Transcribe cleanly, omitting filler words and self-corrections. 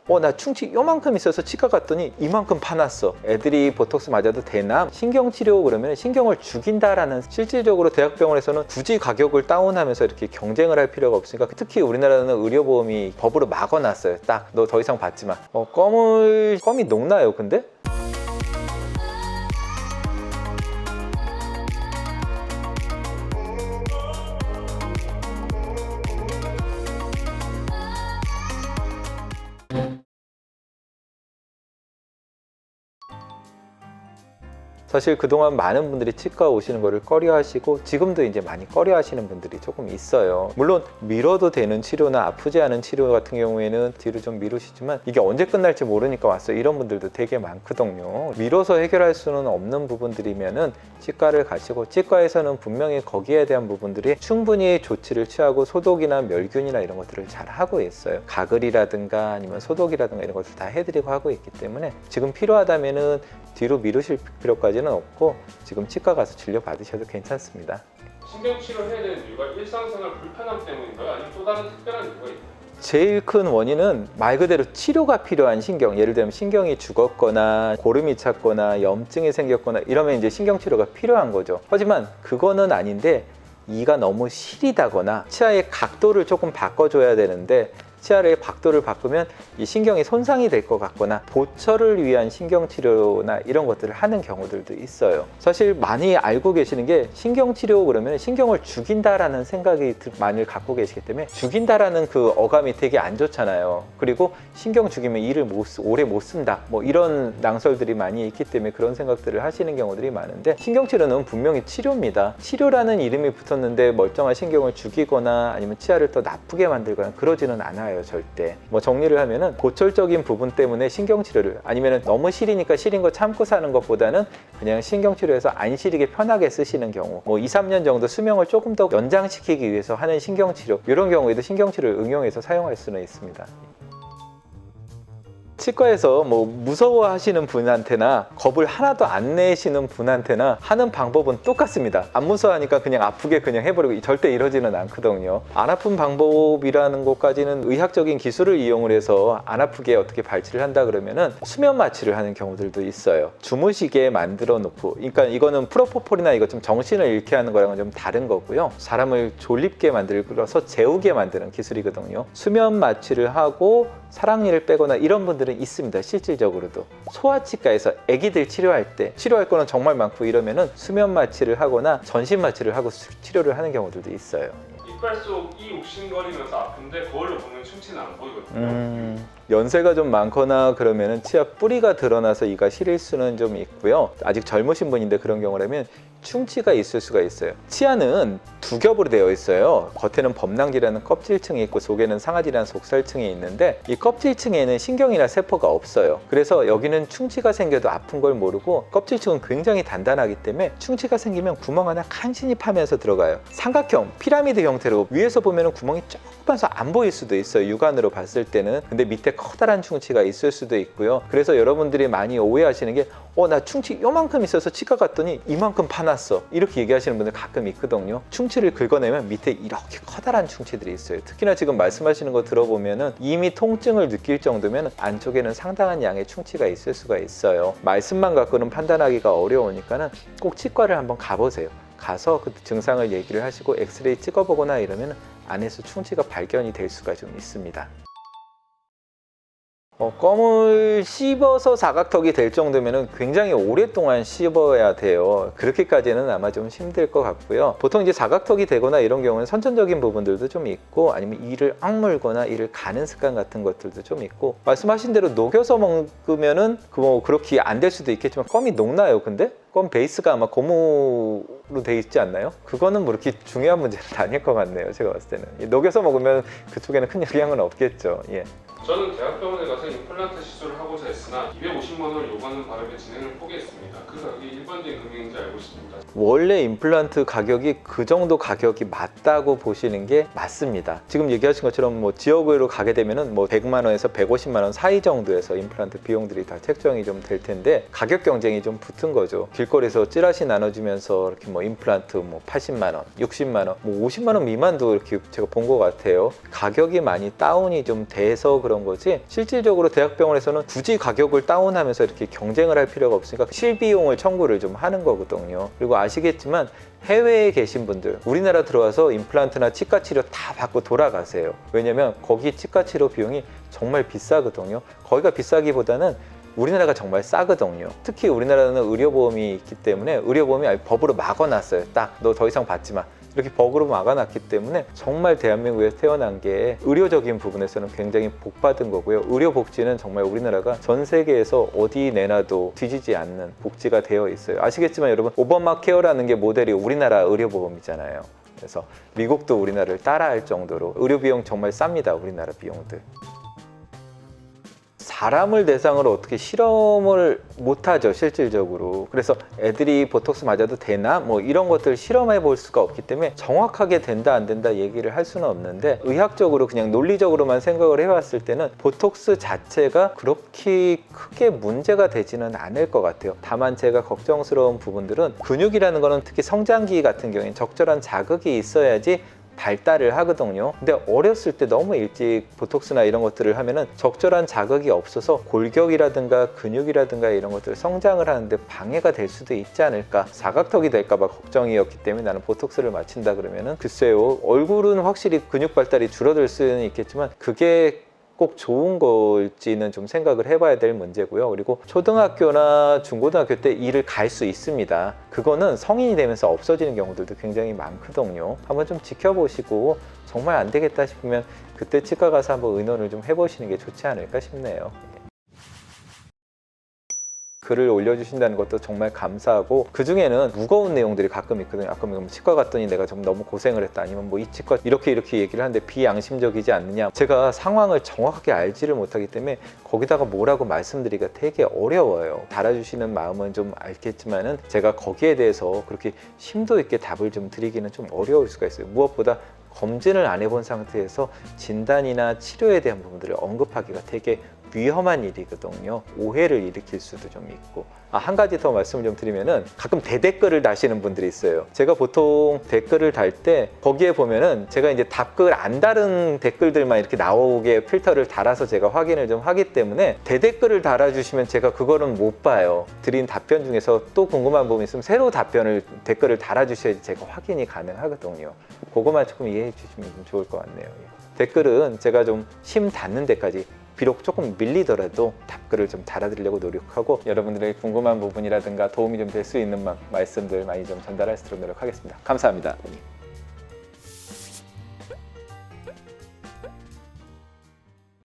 나 충치 요만큼 있어서 치과 갔더니 이만큼 파놨어. 애들이 보톡스 맞아도 되나? 신경치료 그러면 신경을 죽인다라는, 실질적으로 대학병원에서는 굳이 가격을 다운하면서 이렇게 경쟁을 할 필요가 없으니까, 특히 우리나라는 의료보험이 법으로 막아놨어요. 딱 너 더 이상 받지 마. 껌이 녹나요 근데? 사실 그동안 많은 분들이 치과 오시는 거를 꺼려하시고, 지금도 이제 많이 꺼려하시는 분들이 조금 있어요. 물론 미뤄도 되는 치료나 아프지 않은 치료 같은 경우에는 뒤로 좀 미루시지만, 이게 언제 끝날지 모르니까 왔어요, 이런 분들도 되게 많거든요. 미뤄서 해결할 수는 없는 부분들이면은 치과를 가시고, 치과에서는 분명히 거기에 대한 부분들이 충분히 조치를 취하고 소독이나 멸균이나 이런 것들을 잘 하고 있어요. 가글이라든가 아니면 소독이라든가 이런 것들 다 해드리고 하고 있기 때문에, 지금 필요하다면은 뒤로 미루실 필요까지는 없고 지금 치과 가서 진료 받으셔도 괜찮습니다. 신경치료 해야 되는 이유가 일상생활 불편함 때문인가요? 아니면 또 다른 특별한 이유가 있나요? 제일 큰 원인은 말 그대로 치료가 필요한 신경, 예를 들면 신경이 죽었거나 고름이 찼거나 염증이 생겼거나 이러면 이제 신경치료가 필요한 거죠. 하지만 그거는 아닌데, 이가 너무 시리다거나 치아의 각도를 조금 바꿔줘야 되는데 치아의 각도를 바꾸면 이 신경이 손상이 될 것 같거나 보철을 위한 신경치료나 이런 것들을 하는 경우들도 있어요. 사실 많이 알고 계시는 게, 신경치료 그러면 신경을 죽인다라는 생각이 많이 갖고 계시기 때문에, 죽인다라는 그 어감이 되게 안 좋잖아요. 그리고 신경 죽이면 일을 오래 못 쓴다, 뭐 이런 낭설들이 많이 있기 때문에 그런 생각들을 하시는 경우들이 많은데, 신경치료는 분명히 치료입니다. 치료라는 이름이 붙었는데 멀쩡한 신경을 죽이거나 아니면 치아를 더 나쁘게 만들거나 그러지는 않아요, 절대. 뭐 정리를 하면은, 보철적인 부분 때문에 신경치료를, 아니면 너무 시리니까 시린 거 참고 사는 것보다는 그냥 신경치료에서 안 시리게 편하게 쓰시는 경우, 뭐 2, 3년 정도 수명을 조금 더 연장시키기 위해서 하는 신경치료, 이런 경우에도 신경치료를 응용해서 사용할 수는 있습니다. 치과에서 뭐 무서워하시는 분한테나 겁을 하나도 안 내시는 분한테나 하는 방법은 똑같습니다. 안 무서워하니까 그냥 아프게 그냥 해버리고, 절대 이러지는 않거든요. 안 아픈 방법이라는 것까지는 의학적인 기술을 이용을 해서 안 아프게 어떻게 발치를 한다 그러면은 수면 마취를 하는 경우들도 있어요. 주무시게 만들어 놓고, 그러니까 이거는 프로포폴이나 이거 좀 정신을 잃게 하는 거랑은 좀 다른 거고요. 사람을 졸립게 만들어서 재우게 만드는 기술이거든요. 수면 마취를 하고 사랑니를 빼거나 이런 분들은 있습니다. 실질적으로도 소아치과에서 아기들 치료할 거는 정말 많고, 이러면은 수면 마취를 하거나 전신 마취를 하고 치료를 하는 경우들도 있어요. 이빨 속이 욱신거리면서 아픈데 거울로 보면 충치는 안 보이거든요. 연세가 좀 많거나 그러면은 치아 뿌리가 드러나서 이가 시릴 수는 좀 있고요. 아직 젊으신 분인데 그런 경우라면 충치가 있을 수가 있어요. 치아는 두 겹으로 되어 있어요. 겉에는 범랑지라는 껍질층이 있고 속에는 상아지라는 속살층이 있는데, 이 껍질층에는 신경이나 세포가 없어요. 그래서 여기는 충치가 생겨도 아픈 걸 모르고, 껍질층은 굉장히 단단하기 때문에 충치가 생기면 구멍 하나 간신히 파면서 들어가요. 삼각형, 피라미드 형태로 위에서 보면 구멍이 조금해서 안 보일 수도 있어요, 육안으로 봤을 때는. 근데 밑에 커다란 충치가 있을 수도 있고요. 그래서 여러분들이 많이 오해하시는 게, 나 충치 요만큼 있어서 치과 갔더니 이만큼 파놨어, 이렇게 얘기하시는 분들 가끔 있거든요. 충치를 긁어내면 밑에 이렇게 커다란 충치들이 있어요. 특히나 지금 말씀하시는 거 들어보면은 이미 통증을 느낄 정도면 안쪽에는 상당한 양의 충치가 있을 수가 있어요. 말씀만 갖고는 판단하기가 어려우니까는 꼭 치과를 한번 가보세요. 가서 그 증상을 얘기를 하시고 엑스레이 찍어보거나 이러면 안에서 충치가 발견이 될 수가 좀 있습니다. 껌을 씹어서 사각턱이 될 정도면 굉장히 오랫동안 씹어야 돼요. 그렇게까지는 아마 좀 힘들 것 같고요. 보통 이제 사각턱이 되거나 이런 경우는 선천적인 부분들도 좀 있고, 아니면 이를 악물거나 이를 가는 습관 같은 것들도 좀 있고, 말씀하신 대로 녹여서 먹으면은 그렇게 안 될 수도 있겠지만, 껌이 녹나요 근데? 껌 베이스가 아마 고무로 돼 있지 않나요? 그거는 뭐 이렇게 중요한 문제는 아닐 것 같네요, 제가 봤을 때는. 녹여서 먹으면 그쪽에는 큰 영향은 없겠죠. 예. 저는 대학병원에 가서 임플란트 시술을 하고자 했으나 250만 원을 요구하는 바람에 진행을 포기했습니다. 그 가격이 일반적인 금액인지 알고 있습니다. 원래 임플란트 가격이 그 정도 가격이 맞다고 보시는 게 맞습니다. 지금 얘기하신 것처럼 뭐 지역으로 가게 되면은 뭐 100만 원에서 150만 원 사이 정도에서 임플란트 비용들이 다 책정이 좀 될 텐데, 가격 경쟁이 좀 붙은 거죠. 길거리에서 찌라시 나눠주면서 이렇게 뭐 임플란트 뭐 80만 원, 60만 원, 뭐 50만 원 미만도 이렇게 제가 본 것 같아요. 가격이 많이 다운이 좀 돼서 그런 그런 거지 실질적으로 대학병원에서는 굳이 가격을 다운하면서 이렇게 경쟁을 할 필요가 없으니까 실비용을 청구를 좀 하는 거거든요. 그리고 아시겠지만 해외에 계신 분들 우리나라 들어와서 임플란트나 치과 치료 다 받고 돌아가세요. 왜냐면 거기 치과 치료 비용이 정말 비싸거든요. 거기가 비싸기보다는 우리나라가 정말 싸거든요. 특히 우리나라는 의료보험이 있기 때문에 의료보험이 아예 법으로 막아놨어요. 딱 너 더 이상 받지 마. 이렇게 법으로 막아놨기 때문에 정말 대한민국에 태어난 게 의료적인 부분에서는 굉장히 복받은 거고요. 의료복지는 정말 우리나라가 전 세계에서 어디 내놔도 뒤지지 않는 복지가 되어 있어요. 아시겠지만 여러분 오바마 케어라는 게 모델이 우리나라 의료보험이잖아요. 그래서 미국도 우리나라를 따라할 정도로 의료비용 정말 쌉니다. 우리나라 비용들. 사람을 대상으로 어떻게 실험을 못하죠, 실질적으로. 그래서 애들이 보톡스 맞아도 되나? 뭐 이런 것들 실험해 볼 수가 없기 때문에 정확하게 된다 안 된다 얘기를 할 수는 없는데 의학적으로 그냥 논리적으로만 생각을 해봤을 때는 보톡스 자체가 그렇게 크게 문제가 되지는 않을 것 같아요. 다만 제가 걱정스러운 부분들은 근육이라는 거는 특히 성장기 같은 경우에는 적절한 자극이 있어야지 발달을 하거든요. 근데 어렸을 때 너무 일찍 보톡스나 이런 것들을 하면은 적절한 자극이 없어서 골격이라든가 근육이라든가 이런 것들 성장을 하는데 방해가 될 수도 있지 않을까, 사각턱이 될까 봐 걱정이었기 때문에 나는 보톡스를 맞춘다 그러면은 글쎄요, 얼굴은 확실히 근육 발달이 줄어들 수는 있겠지만 그게 꼭 좋은 걸지는 좀 생각을 해봐야 될 문제고요. 그리고 초등학교나 중고등학교 때 이를 갈 수 있습니다. 그거는 성인이 되면서 없어지는 경우들도 굉장히 많거든요. 한번 좀 지켜보시고 정말 안 되겠다 싶으면 그때 치과 가서 한번 의논을 좀 해보시는 게 좋지 않을까 싶네요. 글을 올려주신다는 것도 정말 감사하고 그 중에는 무거운 내용들이 가끔 있거든요. 아까 뭐 치과 갔더니 내가 좀 너무 고생을 했다, 아니면 뭐 이 치과 이렇게 얘기를 하는데 비양심적이지 않느냐. 제가 상황을 정확하게 알지를 못하기 때문에 거기다가 뭐라고 말씀드리기가 되게 어려워요. 달아주시는 마음은 좀 알겠지만은 제가 거기에 대해서 그렇게 심도 있게 답을 좀 드리기는 좀 어려울 수가 있어요. 무엇보다 검진을 안 해본 상태에서 진단이나 치료에 대한 부분들을 언급하기가 되게 위험한 일이거든요. 오해를 일으킬 수도 좀 있고. 한 가지 더 말씀을 좀 드리면은 가끔 대댓글을 다시는 분들이 있어요. 제가 보통 댓글을 달 때 거기에 보면은 제가 이제 답글 안 다른 댓글들만 이렇게 나오게 필터를 달아서 제가 확인을 좀 하기 때문에 대댓글을 달아주시면 제가 그거는 못 봐요. 드린 답변 중에서 또 궁금한 부분이 있으면 새로 댓글을 달아주셔야지 제가 확인이 가능하거든요. 그거만 조금 이해해 주시면 좀 좋을 것 같네요. 댓글은 제가 좀 심 닿는 데까지 비록 조금 밀리더라도 답글을 좀 달아드리려고 노력하고 여러분들의 궁금한 부분이라든가 도움이 좀 될 수 있는 말씀들 많이 좀 전달할 수 있도록 노력하겠습니다. 감사합니다.